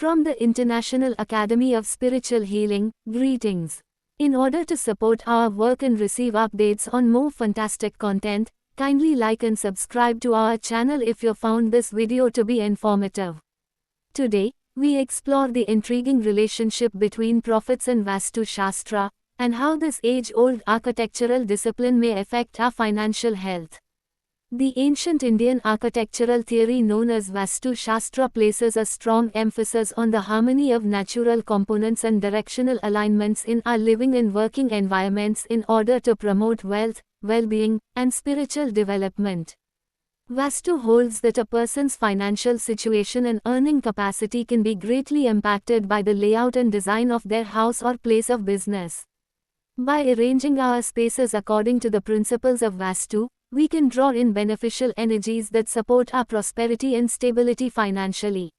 From the International Academy of Spiritual Healing, greetings. In order to support our work and receive updates on more fantastic content, kindly like and subscribe to our channel if you found this video to be informative. Today, we explore the intriguing relationship between prophets and Vastu Shastra, and how this age-old architectural discipline may affect our financial health. The ancient Indian architectural theory known as Vastu Shastra places a strong emphasis on the harmony of natural components and directional alignments in our living and working environments in order to promote wealth, well-being, and spiritual development. Vastu holds that a person's financial situation and earning capacity can be greatly impacted by the layout and design of their house or place of business. By arranging our spaces according to the principles of Vastu, we can draw in beneficial energies that support our prosperity and stability financially.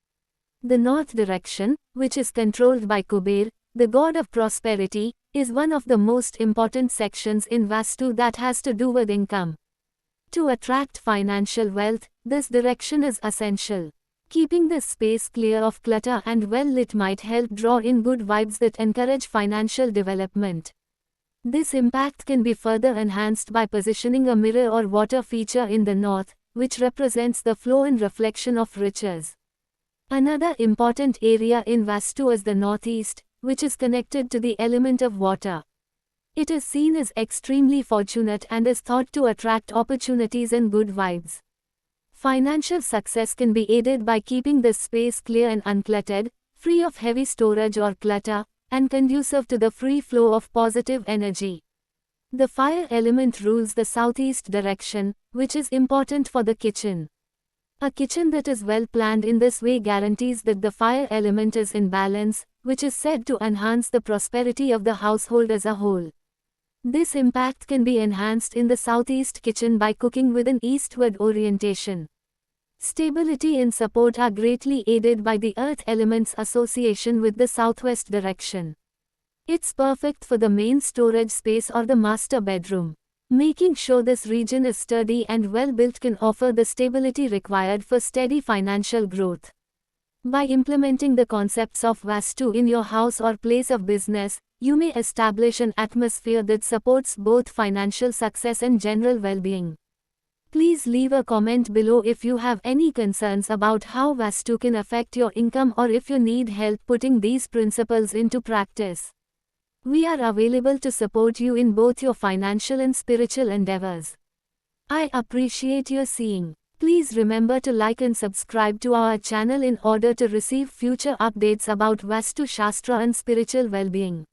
The north direction, which is controlled by Kuber, the god of prosperity, is one of the most important sections in Vastu that has to do with income. To attract financial wealth, this direction is essential. Keeping this space clear of clutter and well lit might help draw in good vibes that encourage financial development. This impact can be further enhanced by positioning a mirror or water feature in the north, which represents the flow and reflection of riches. Another important area in Vastu is the northeast, which is connected to the element of water. It is seen as extremely fortunate and is thought to attract opportunities and good vibes. Financial success can be aided by keeping this space clear and uncluttered, free of heavy storage or clutter, and conducive to the free flow of positive energy. The fire element rules the southeast direction, which is important for the kitchen. A kitchen that is well planned in this way guarantees that the fire element is in balance, which is said to enhance the prosperity of the household as a whole. This impact can be enhanced in the southeast kitchen by cooking with an eastward orientation. Stability and support are greatly aided by the earth element's association with the southwest direction. It's perfect for the main storage space or the master bedroom. Making sure this region is sturdy and well built can offer the stability required for steady financial growth. By implementing the concepts of Vastu in your house or place of business, you may establish an atmosphere that supports both financial success and general well-being. Please leave a comment below if you have any concerns about how Vastu can affect your income or if you need help putting these principles into practice. We are available to support you in both your financial and spiritual endeavors. I appreciate your seeing. Please remember to like and subscribe to our channel in order to receive future updates about Vastu Shastra and spiritual well-being.